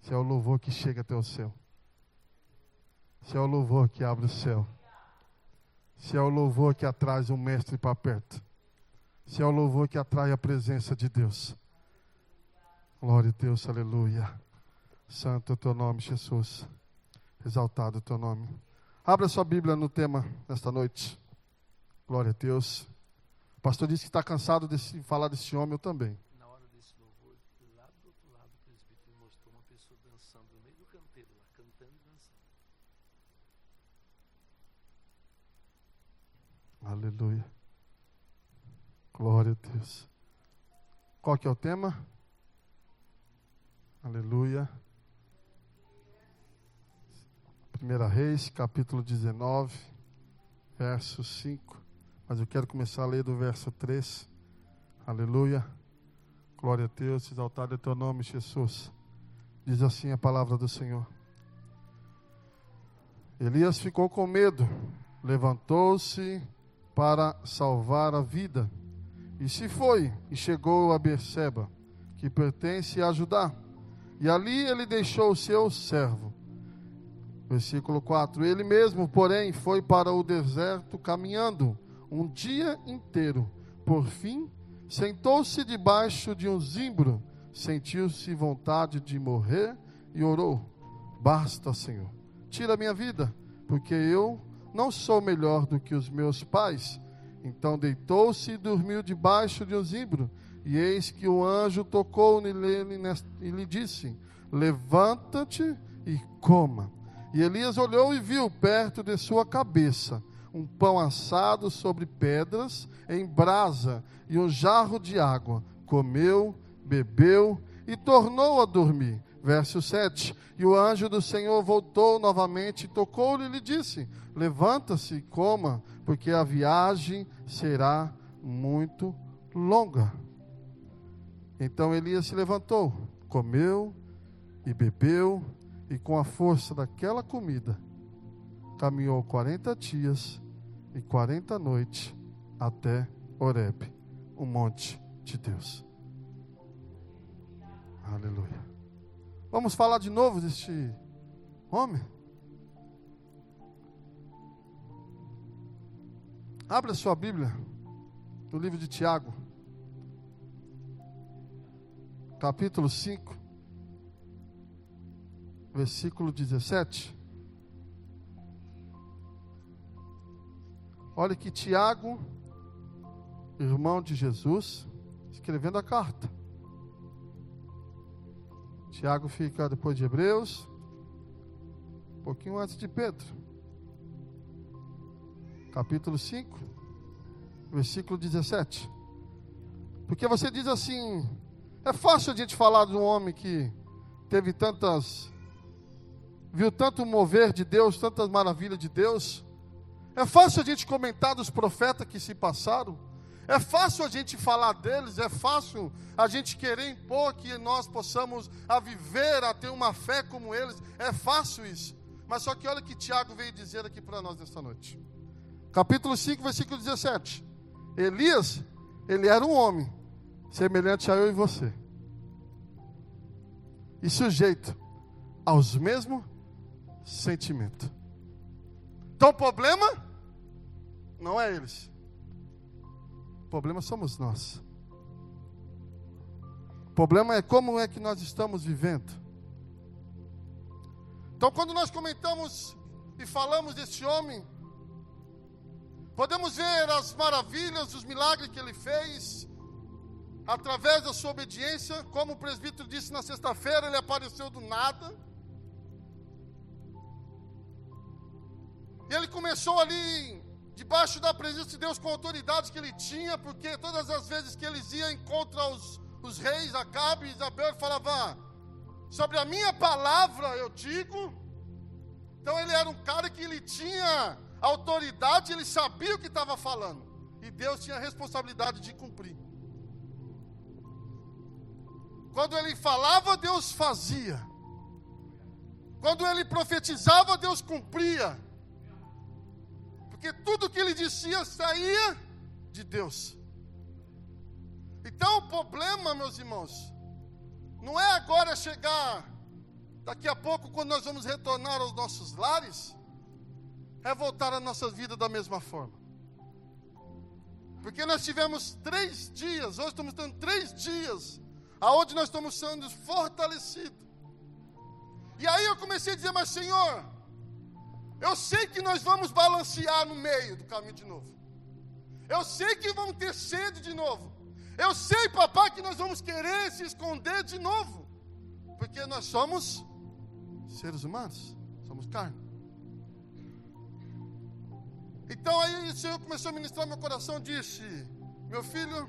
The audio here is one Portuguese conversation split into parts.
Se é o louvor que chega até o céu. Se é o louvor que abre o céu. Se é o louvor que atrai o mestre para perto. Se é o louvor que atrai a presença de Deus. Glória a Deus, aleluia. Santo é o teu nome, Jesus. Exaltado é o teu nome. Abra sua Bíblia no tema nesta noite. Glória a Deus. O pastor disse que está cansado de falar desse homem, eu também. Na hora desse louvor, lá do outro lado, o presbítero mostrou uma pessoa dançando no meio do canteiro lá, cantando e dançando. Aleluia. Glória a Deus. Qual que é o tema? Aleluia. 1 Reis, capítulo 19, verso 5. Mas eu quero começar a ler do verso 3. Aleluia. Glória a Deus, exaltado é teu nome, Jesus. Diz assim a palavra do Senhor. Elias ficou com medo, levantou-se para salvar a vida, e se foi, e chegou a Berseba, que pertence a Judá, e ali ele deixou o seu servo. Versículo 4, ele mesmo, porém, foi para o deserto caminhando um dia inteiro. Por fim, sentou-se debaixo de um zimbro, sentiu-se vontade de morrer e orou: basta, Senhor, tira a minha vida, porque eu não sou melhor do que os meus pais. Então deitou-se e dormiu debaixo de um zimbro. E eis que o anjo tocou nele e lhe disse: levanta-te e coma. E Elias olhou e viu perto de sua cabeça um pão assado sobre pedras em brasa e um jarro de água. Comeu, bebeu e tornou a dormir. Verso 7, e o anjo do Senhor voltou novamente e tocou-lhe e lhe disse: levanta-se e coma, porque a viagem será muito longa. Então Elias se levantou, comeu e bebeu, e com a força daquela comida, caminhou 40 dias e 40 noites até Horebe, o monte de Deus. Aleluia. Vamos falar de novo deste homem? Abra sua Bíblia no livro de Tiago, capítulo 5, versículo 17. Olha que Tiago, irmão de Jesus, escrevendo a carta. Tiago fica depois de Hebreus, um pouquinho antes de Pedro. Capítulo 5, versículo 17. Porque você diz assim: é fácil a gente falar de um homem que teve viu tanto mover de Deus, tantas maravilhas de Deus. É fácil a gente comentar dos profetas que se passaram. É fácil a gente falar deles, é fácil a gente querer impor que nós possamos viver, a ter uma fé como eles. É fácil isso. Mas só que olha o que Tiago veio dizer aqui para nós nesta noite. Capítulo 5, versículo 17. Elias, ele era um homem semelhante a eu e você, e sujeito aos mesmos sentimentos. Então o problema não é eles. O problema somos nós. O problema é como é que nós estamos vivendo. Então quando nós comentamos e falamos desse homem, podemos ver as maravilhas, os milagres que ele fez, através da sua obediência. Como o presbítero disse na sexta-feira, ele apareceu do nada. E ele começou ali, debaixo da presença de Deus, com a autoridade que ele tinha, porque todas as vezes que eles iam contra os reis, Acabe e Isabel, ele falava: sobre a minha palavra eu digo. Então ele era um cara que ele tinha autoridade, ele sabia o que estava falando, e Deus tinha a responsabilidade de cumprir. Quando ele falava, Deus fazia. Quando ele profetizava, Deus cumpria. Porque tudo que ele dizia saía de Deus. Então o problema, meus irmãos, não é agora chegar Daqui a pouco, quando nós vamos retornar aos nossos lares, é voltar a nossa vida da mesma forma. Porque nós tivemos 3 dias, hoje estamos tendo 3 dias, aonde nós estamos sendo fortalecidos. E aí eu comecei a dizer, mas Senhor, eu sei que nós vamos balancear no meio do caminho de novo. Eu sei que vamos ter sede de novo. Eu sei, papai, que nós vamos querer se esconder de novo. Porque nós somos seres humanos, somos carne. Então aí o Senhor começou a ministrar meu coração, disse, meu filho,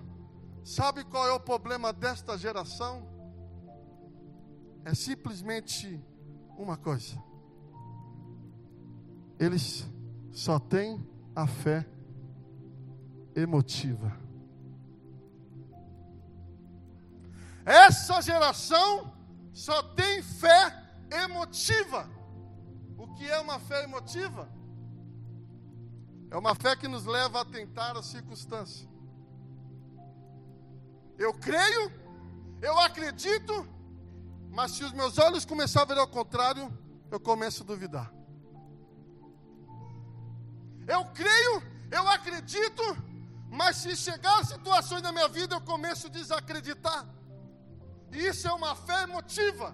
sabe qual é o problema desta geração? É simplesmente uma coisa. Eles só têm a fé emotiva. Essa geração só tem fé emotiva. O que é uma fé emotiva? É uma fé que nos leva a tentar a circunstância. Eu creio, eu acredito, mas se os meus olhos começarem a ver ao contrário, eu começo a duvidar. Eu creio, eu acredito, mas se chegar situações na minha vida, eu começo a desacreditar. E isso é uma fé emotiva.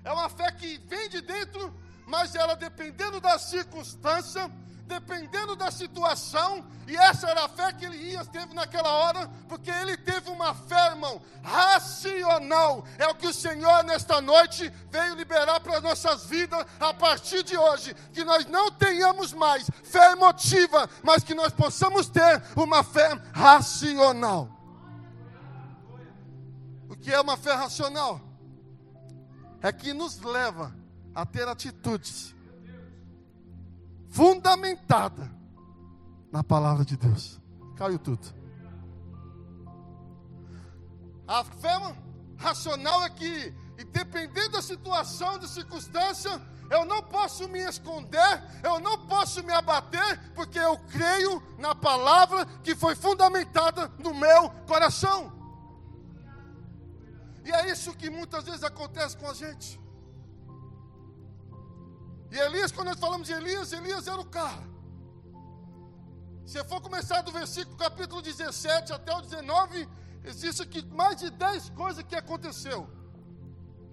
É uma fé que vem de dentro, mas ela dependendo da circunstância, dependendo da situação, e essa era a fé que Elias teve naquela hora, porque ele teve uma fé, irmão, racional. É o que o Senhor nesta noite veio liberar para as nossas vidas a partir de hoje, que nós não tenhamos mais fé emotiva, mas que nós possamos ter uma fé racional. O que é uma fé racional? É que nos leva a ter atitudes fundamentada na palavra de Deus. Caiu tudo. A fé racional é que, independente da situação, da circunstância, eu não posso me esconder, eu não posso me abater, porque eu creio na palavra que foi fundamentada no meu coração. E é isso que muitas vezes acontece com a gente. E Elias, quando nós falamos de Elias, Elias era o cara. Se for começar do versículo capítulo 17 até o 19, existe aqui mais de 10 coisas que aconteceu.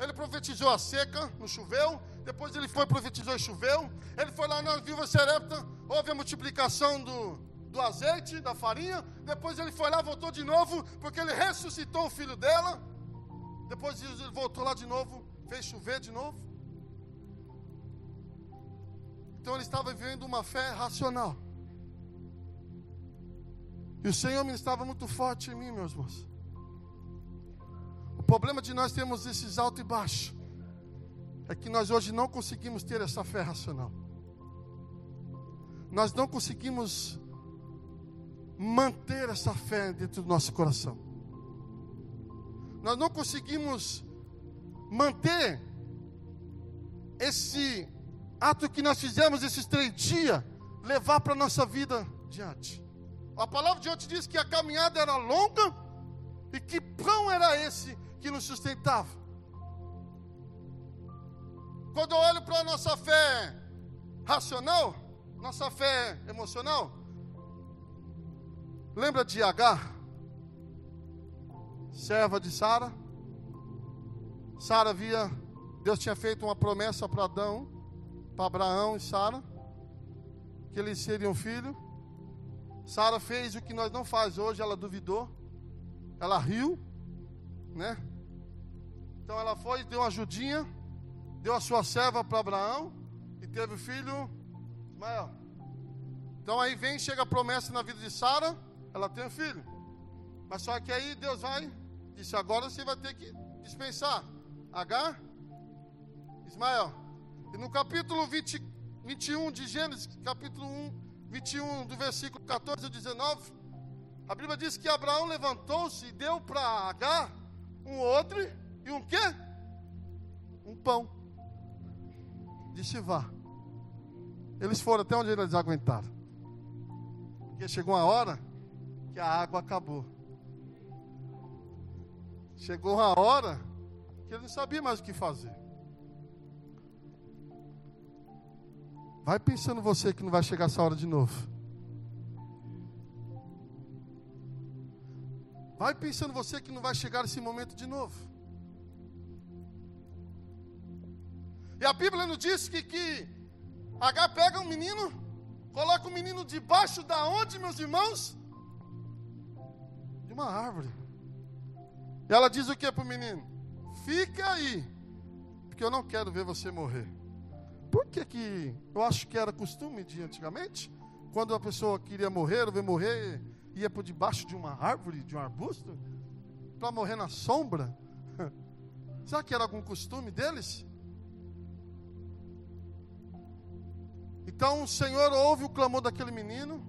Ele profetizou a seca, não choveu. Depois ele foi, profetizou e choveu. Ele foi lá na viúva Sarepta, houve a multiplicação do azeite, da farinha. Depois ele foi lá, voltou de novo, porque ele ressuscitou o filho dela. Depois ele voltou lá de novo, fez chover de novo. Então ele estava vivendo uma fé racional. E o Senhor ministrava muito forte em mim, meus irmãos. O problema de nós termos esses altos e baixos é que nós hoje não conseguimos ter essa fé racional. Nós não conseguimos manter essa fé dentro do nosso coração. Nós não conseguimos manter esse ato que nós fizemos esses 3 dias, levar para a nossa vida diante. A palavra de hoje diz que a caminhada era longa e que pão era esse que nos sustentava. Quando eu olho para a nossa fé racional, nossa fé emocional, lembra de Agar, serva de Sara? Sara via, Deus tinha feito uma promessa para Adão, para Abraão e Sara, que eles seriam filho. Sara fez o que nós não faz hoje, ela duvidou, ela riu, né? Então ela foi, deu uma ajudinha, deu a sua serva para Abraão e teve o filho Ismael. Então aí chega a promessa na vida de Sara, ela tem um filho. Mas só que aí Deus disse, agora você vai ter que dispensar Agar, Ismael. E no capítulo 21 de Gênesis, capítulo 21, do versículo 14 ao 19, a Bíblia diz que Abraão levantou-se e deu para Agar um odre e um quê? Um pão. Disse, vá. Eles foram até onde eles aguentaram. Porque chegou uma hora que a água acabou. Chegou uma hora que ele não sabia mais o que fazer. Vai pensando você que não vai chegar essa hora de novo. Vai pensando você que não vai chegar esse momento de novo. E a Bíblia nos diz que Agar pega um menino, coloca o menino debaixo da onde, meus irmãos? De uma árvore. E ela diz o que para o menino? Fica aí, porque eu não quero ver você morrer. Por que eu acho que era costume de antigamente? Quando a pessoa queria morrer, ou ver morrer, ia por debaixo de uma árvore, de um arbusto, para morrer na sombra? Será que era algum costume deles? Então o Senhor ouve o clamor daquele menino,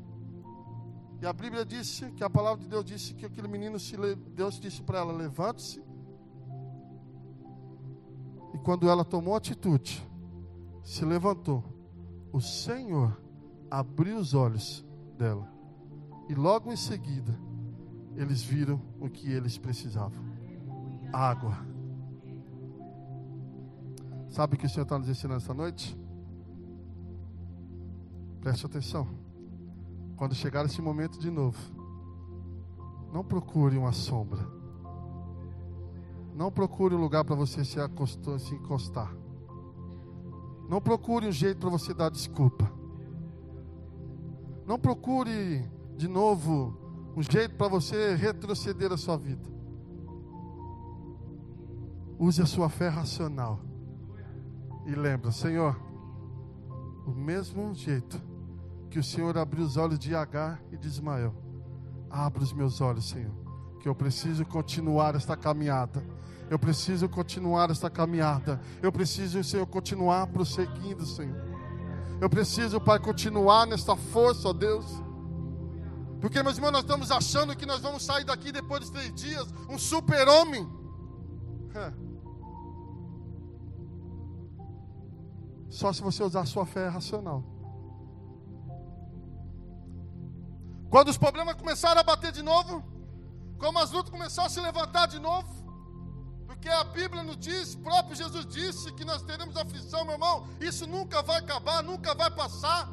e a Bíblia disse, que a palavra de Deus disse que aquele menino, Deus disse para ela, levante-se. E quando ela tomou atitude, se levantou, o Senhor abriu os olhos dela. E logo em seguida, eles viram o que eles precisavam: água. Sabe o que o Senhor está nos ensinando essa noite? Preste atenção. Quando chegar esse momento de novo, não procure uma sombra. Não procure um lugar para você se encostar. Não procure um jeito para você dar desculpa. Não procure de novo um jeito para você retroceder a sua vida. Use a sua fé racional. E lembra, Senhor, o mesmo jeito que o Senhor abriu os olhos de Agar e de Ismael, abra os meus olhos, Senhor, que eu preciso continuar esta caminhada. Eu preciso continuar esta caminhada. Eu preciso, Senhor, continuar prosseguindo, Senhor. Eu preciso, Pai, continuar nesta força, ó Deus. Porque, meus irmãos, nós estamos achando que nós vamos sair daqui depois dos 3 dias um super-homem. Só se você usar a sua fé racional. Quando os problemas começaram a bater de novo, como as lutas começaram a se levantar de novo, porque a Bíblia nos diz, o próprio Jesus disse que nós teremos aflição, meu irmão. Isso nunca vai acabar, nunca vai passar.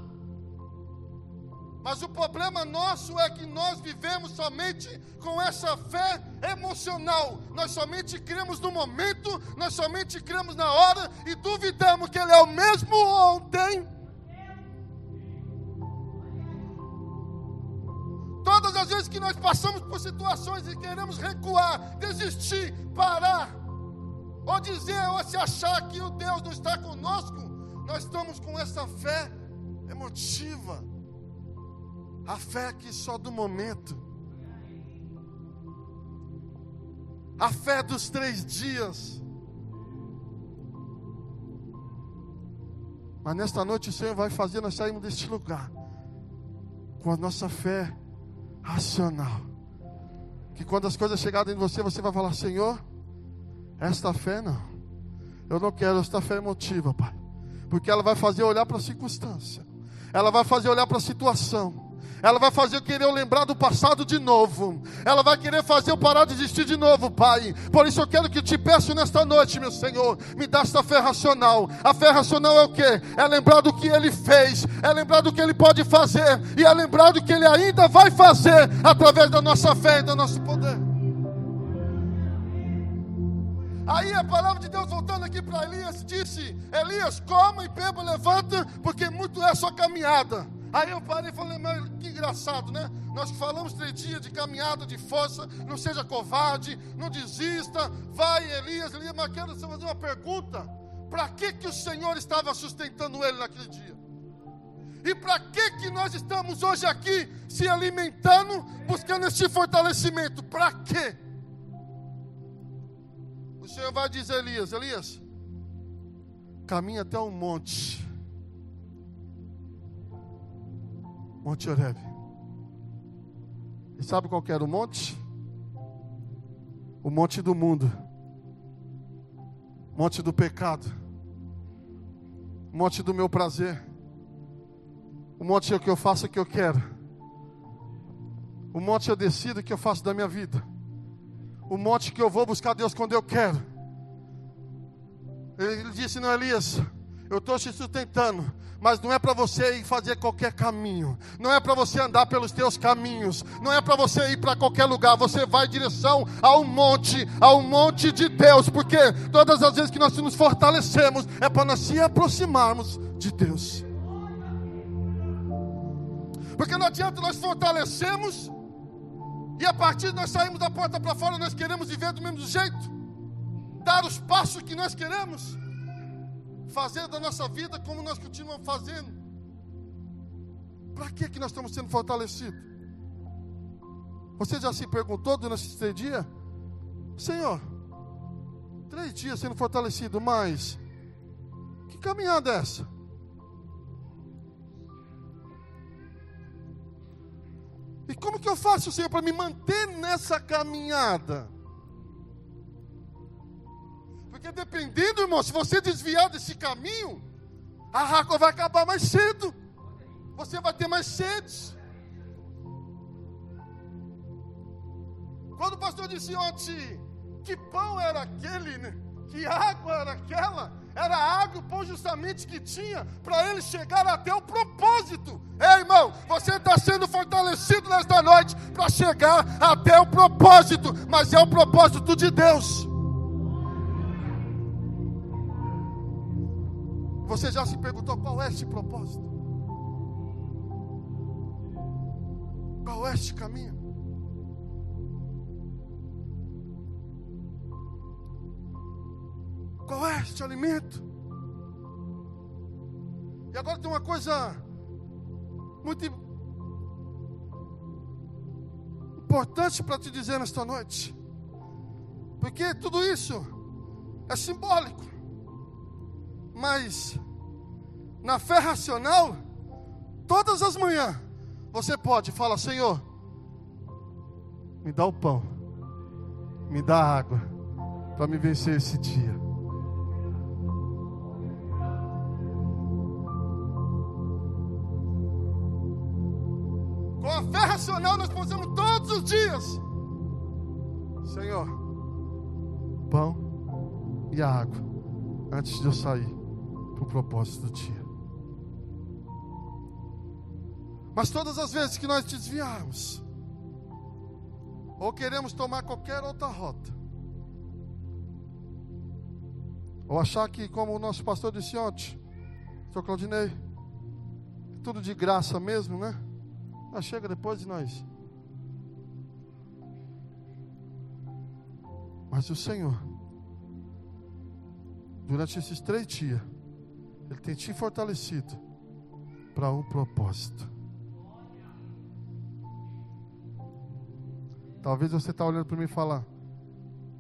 Mas o problema nosso é que nós vivemos somente com essa fé emocional. Nós somente cremos no momento, nós somente cremos na hora e duvidamos que Ele é o mesmo ontem. Todas as vezes que nós passamos por situações e queremos recuar, desistir, parar, ou dizer, ou se achar que o Deus não está conosco, nós estamos com essa fé emotiva. A fé que só do momento. A fé dos 3 dias. Mas nesta noite o Senhor vai fazer nós sairmos deste lugar com a nossa fé racional. Que quando as coisas chegarem em você, você vai falar: Senhor, esta fé não. Eu não quero esta fé emotiva, Pai. Porque ela vai fazer olhar para a circunstância. Ela vai fazer olhar para a situação. Ela vai fazer eu querer eu lembrar do passado de novo. Ela vai querer fazer eu parar de existir de novo, Pai. Por isso eu quero que eu te peço nesta noite, meu Senhor, me dá esta fé racional. A fé racional é o quê? É lembrar do que Ele fez, é lembrar do que Ele pode fazer, e é lembrar do que Ele ainda vai fazer, através da nossa fé e do nosso poder. Aí a palavra de Deus, voltando aqui para Elias, disse: Elias, coma e beba, levanta, porque muito é a sua caminhada. Aí eu parei e falei: mas que engraçado, né? Nós falamos 3 dias de caminhada, de força. Não seja covarde, não desista. Vai, Elias, mas quero fazer uma pergunta: para que o Senhor estava sustentando ele naquele dia? E para que nós estamos hoje aqui se alimentando, buscando esse fortalecimento? Para quê? O Senhor vai dizer a Elias: Elias, caminha até um monte. Monte Horebe. E sabe qual que era o monte? O monte do mundo. Monte do pecado. Monte do meu prazer. O monte é o que eu faço o que eu quero. O monte eu decido o que eu faço da minha vida. O monte que eu vou buscar Deus quando eu quero. Ele disse: não, Elias, eu estou te sustentando, Mas não é para você ir fazer qualquer caminho. Não é para você andar pelos teus caminhos. Não é para você ir para qualquer lugar. Você vai em direção ao monte de Deus. Porque todas as vezes que nós nos fortalecemos, é para nós se aproximarmos de Deus. Porque não adianta nós fortalecemos e a partir de nós saímos da porta para fora, nós queremos viver do mesmo jeito. Dar os passos que nós queremos. Fazer da nossa vida como nós continuamos fazendo. Para que nós estamos sendo fortalecidos? Você já se perguntou durante esses 3 dias? Senhor, 3 dias sendo fortalecido, mas que caminhada é essa? E como que eu faço, Senhor, para me manter nessa caminhada? Porque dependendo, irmão, se você desviar desse caminho, a água vai acabar mais cedo. Você vai ter mais sede. Quando o pastor disse ontem que pão era aquele, né? Que água era aquela, era a água e o pão justamente que tinha para ele chegar até o propósito. Ei, irmão, você está sendo fortalecido nesta noite para chegar até o propósito, mas é o propósito de Deus. Você já se perguntou qual é esse propósito? Qual é este caminho? Qual é este alimento? E agora tem uma coisa muito importante para te dizer nesta noite. Porque tudo isso é simbólico. Mas na fé racional, todas as manhãs, você pode falar: Senhor, me dá o pão, me dá a água, para me vencer esse dia. Com a fé racional nós fazemos todos os dias: Senhor, pão e a água, antes de eu sair para o propósito do dia. Mas todas as vezes que nós desviarmos, ou queremos tomar qualquer outra rota, ou achar que, como o nosso pastor disse ontem, Sr. Claudinei, tudo de graça mesmo, né? Mas chega depois de nós. Mas o Senhor, durante esses 3 dias, Ele tem te fortalecido para um propósito. Talvez você está olhando para mim e falar: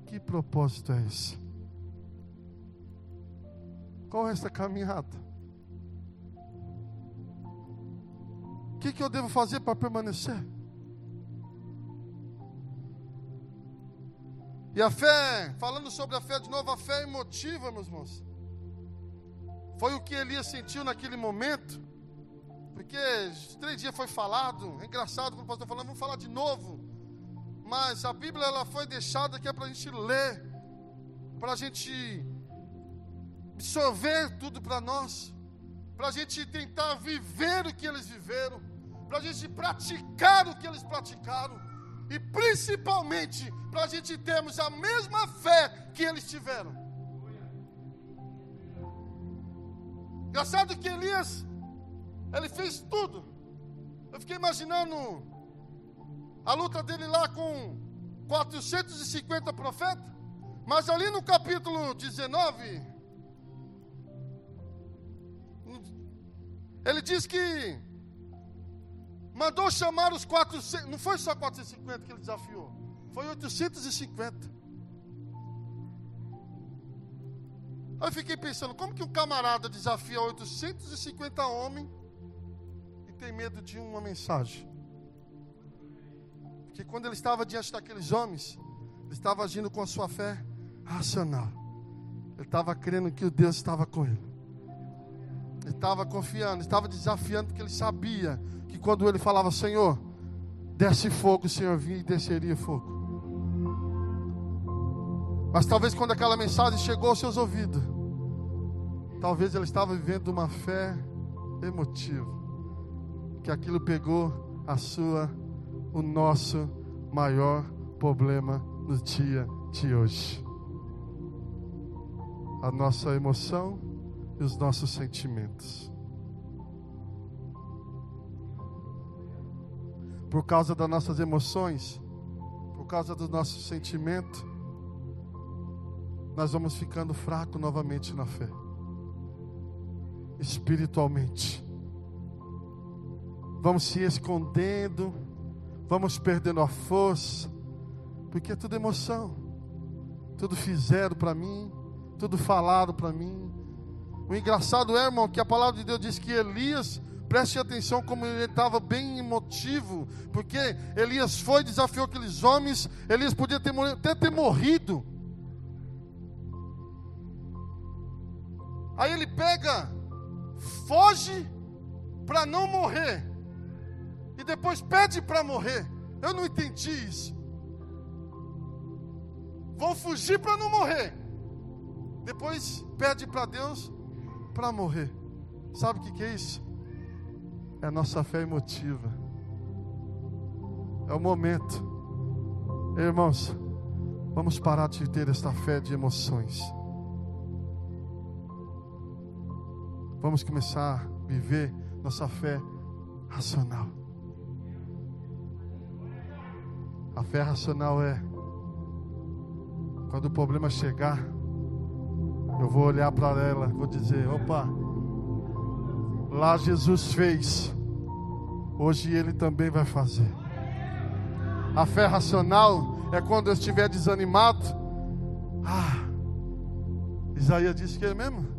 que propósito é esse? Qual é essa caminhada? O que eu devo fazer para permanecer? E a fé, falando sobre a fé de novo, a fé é emotiva, meus irmãos. Foi o que Elias sentiu naquele momento. Porque 3 dias foi falado. É engraçado quando o pastor falou: vamos falar de novo. Mas a Bíblia, ela foi deixada aqui para a gente ler, para a gente absorver tudo para nós, para a gente tentar viver o que eles viveram, para a gente praticar o que eles praticaram, e principalmente para a gente termos a mesma fé que eles tiveram. Engraçado que Elias, ele fez tudo. Eu fiquei imaginando a luta dele lá com 450 profetas. Mas ali no capítulo 19, ele diz que mandou chamar os 400. Não foi só 450 que ele desafiou, foi 850. Aí eu fiquei pensando: como que um camarada desafia 850 homens e tem medo de uma mensagem? Porque quando ele estava diante daqueles homens, ele estava agindo com a sua fé racional. Ele estava crendo que o Deus estava com ele. Ele estava confiando, estava desafiando, porque ele sabia que quando ele falava: Senhor, desce fogo, o Senhor vinha e desceria fogo. Mas talvez quando aquela mensagem chegou aos seus ouvidos, talvez ele estava vivendo uma fé emotivo, que aquilo pegou o nosso maior problema no dia de hoje. A nossa emoção e os nossos sentimentos. Por causa das nossas emoções, por causa do nosso sentimento, nós vamos ficando fracos novamente na fé, espiritualmente. Vamos se escondendo, vamos perdendo a força, porque é tudo emoção, tudo fizeram para mim, tudo falaram para mim. O engraçado é, irmão, que a palavra de Deus diz que Elias, preste atenção como ele estava bem emotivo, porque Elias foi, desafiou aqueles homens. Elias podia até ter morrido. Aí ele pega, foge para não morrer, e depois pede para morrer. Eu não entendi isso. Vou fugir para não morrer, depois pede para Deus para morrer. Sabe o que é isso? É a nossa fé emotiva. É o momento. Irmãos, vamos parar de ter esta fé de emoções. Vamos começar a viver nossa fé racional. A fé racional é: quando o problema chegar, eu vou olhar para ela, vou dizer: opa, lá Jesus fez, hoje Ele também vai fazer. A fé racional é quando eu estiver desanimado. Isaías disse que é mesmo?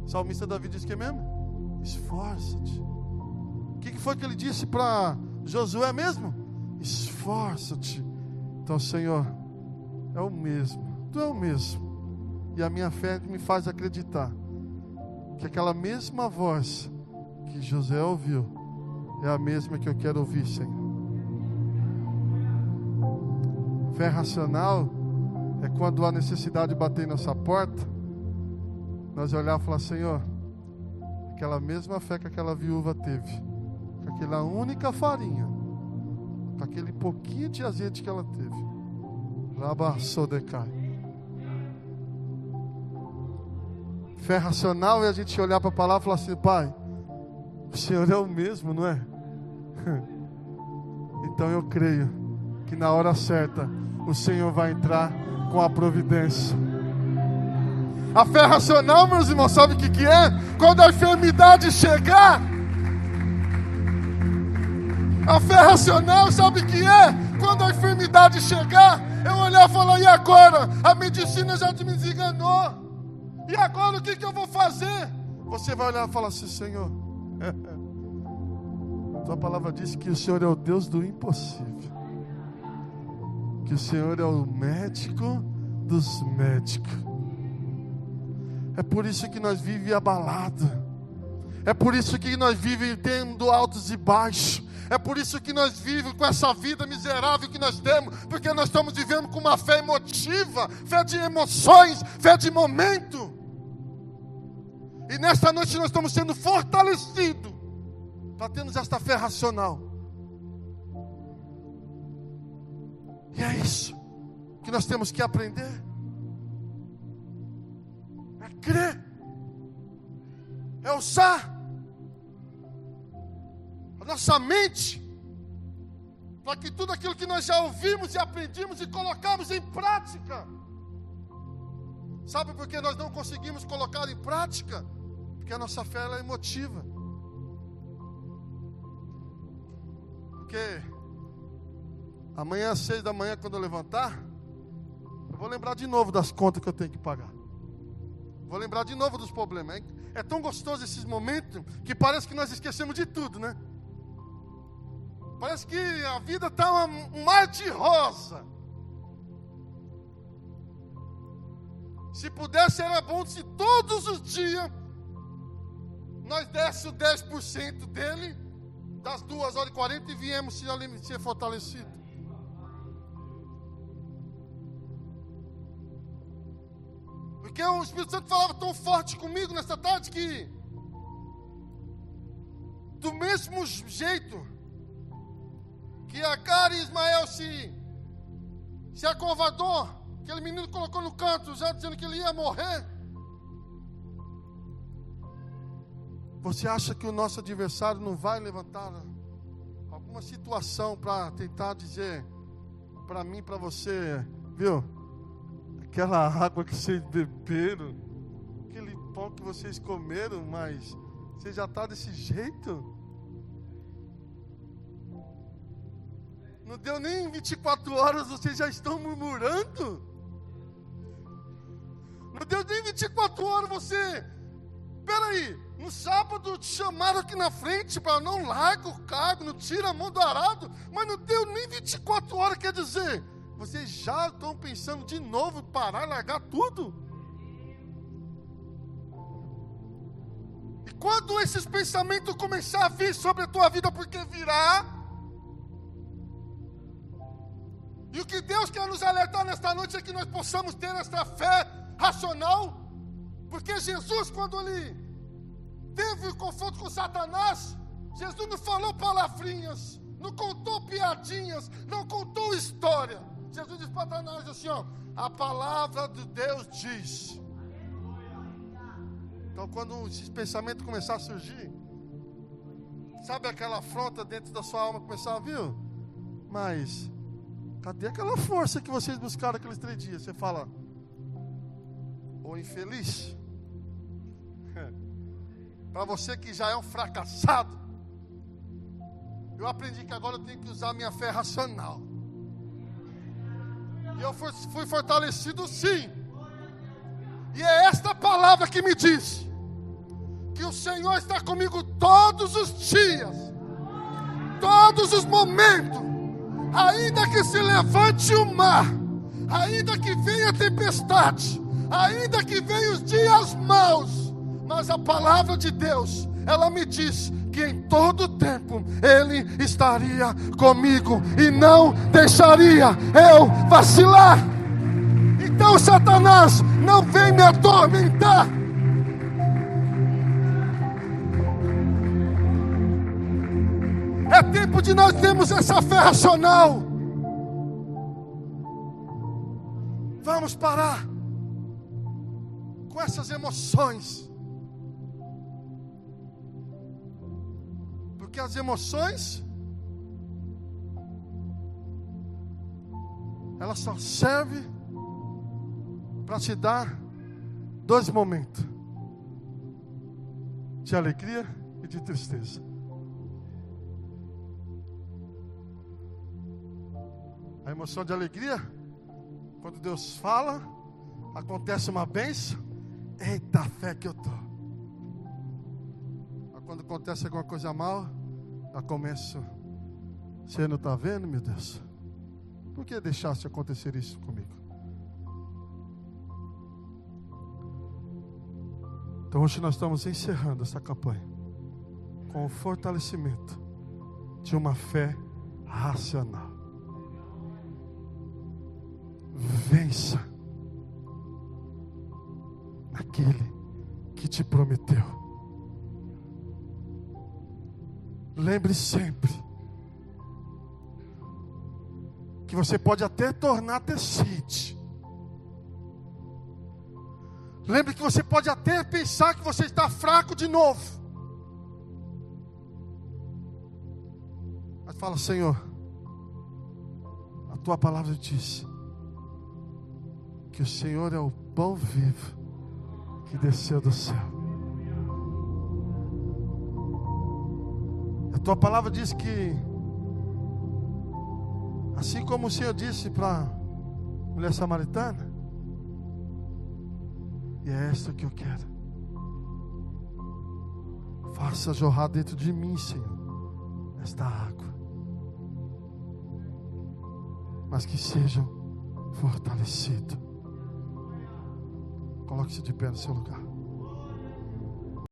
O salmista Davi disse que é mesmo? Esforça-te. O que foi que ele disse para Josué mesmo? Esforça-te. Então, Senhor, é o mesmo, Tu é o mesmo. E a minha fé me faz acreditar que aquela mesma voz que José ouviu é a mesma que eu quero ouvir, Senhor. Fé racional é quando a necessidade bater nessa porta, nós olhar e falar: Senhor, aquela mesma fé que aquela viúva teve, com aquela única farinha, com aquele pouquinho de azeite que ela teve, Rabasodecai. Fé racional é a gente olhar para a palavra e falar assim: Pai, o Senhor é o mesmo, não é? Então eu creio que na hora certa o Senhor vai entrar com a providência. A fé racional, meus irmãos, sabe o que é? Quando a enfermidade chegar. A fé racional, sabe o que é? Quando a enfermidade chegar, eu olhar e falar: e agora? A medicina já me desenganou. E agora o que eu vou fazer? Você vai olhar e falar assim: Senhor, Tua palavra diz que o Senhor é o Deus do impossível, que o Senhor é o médico dos médicos. É por isso que nós vivemos abalados. É por isso que nós vivemos tendo altos e baixos. É por isso que nós vivemos com essa vida miserável que nós temos, porque nós estamos vivendo com uma fé emotiva, fé de emoções, fé de momento. E nesta noite nós estamos sendo fortalecidos para termos esta fé racional. E é isso que nós temos que aprender. É crer, é usar a nossa mente para que tudo aquilo que nós já ouvimos e aprendimos e colocamos em prática. Sabe por que nós não conseguimos colocar em prática? Porque a nossa fé ela é emotiva. Porque amanhã às 6 da manhã, quando eu levantar, eu vou lembrar de novo das contas que eu tenho que pagar. Vou lembrar de novo dos problemas. É tão gostoso esses momentos que parece que nós esquecemos de tudo, né? Parece que a vida está um mar de rosa. Se pudesse, era bom se todos os dias nós desse o 10% dele, das 2h40, e viemos ser fortalecidos. Porque o Espírito Santo falava tão forte comigo nesta tarde que do mesmo jeito que Agar e Ismael se acovardou, aquele menino colocou no canto, já dizendo que ele ia morrer. Você acha que o nosso adversário não vai levantar alguma situação para tentar dizer para mim, para você, viu? Aquela água que vocês beberam, aquele pão que vocês comeram, mas você já está desse jeito? Não deu nem 24 horas, vocês já estão murmurando? Não deu nem 24 horas, você... Peraí, no sábado te chamaram aqui na frente para não larga o cargo, não tira a mão do arado, mas não deu nem 24 horas, quer dizer, vocês já estão pensando de novo em parar e largar tudo? E quando esses pensamentos começar a vir sobre a tua vida, porque virá, e o que Deus quer nos alertar nesta noite é que nós possamos ter esta fé racional, porque Jesus, quando ele teve o confronto com Satanás, Jesus não falou palavrinhas, não contou piadinhas, não contou história. Jesus disse para Satanás assim, ó, a palavra de Deus diz. Então quando esses pensamentos começar a surgir, sabe aquela afronta dentro da sua alma começar a vir? Mas cadê aquela força que vocês buscaram aqueles 3 dias? Você fala, ô infeliz, para você que já é um fracassado, eu aprendi que agora eu tenho que usar minha fé racional. E eu fui fortalecido sim. E é esta palavra que me diz que o Senhor está comigo todos os dias, todos os momentos. Ainda que se levante o mar, ainda que venha a tempestade, ainda que venham os dias maus, mas a palavra de Deus, ela me diz que em todo tempo Ele estaria comigo e não deixaria eu vacilar. Então Satanás não vem me atormentar. É tempo de nós termos essa fé racional. Vamos parar com essas emoções. Porque as emoções, elas só servem para te dar 2 momentos: de alegria e de tristeza. A emoção de alegria, quando Deus fala, acontece uma bênção, eita fé que eu estou. Mas quando acontece alguma coisa mal, eu começo, você não está vendo, meu Deus? Por que deixaste acontecer isso comigo? Então hoje nós estamos encerrando essa campanha com o fortalecimento de uma fé racional. Vença naquele que te prometeu. Lembre sempre que você pode até tornar ter sede. Lembre que você pode até pensar que você está fraco de novo. Mas fala, Senhor, a tua palavra diz que o Senhor é o pão vivo que desceu do céu. A tua palavra diz que, assim como o Senhor disse para a mulher samaritana, e é esta que eu quero, faça jorrar dentro de mim, Senhor, esta água, mas que sejam fortalecidos. Coloque-se de pé no seu lugar.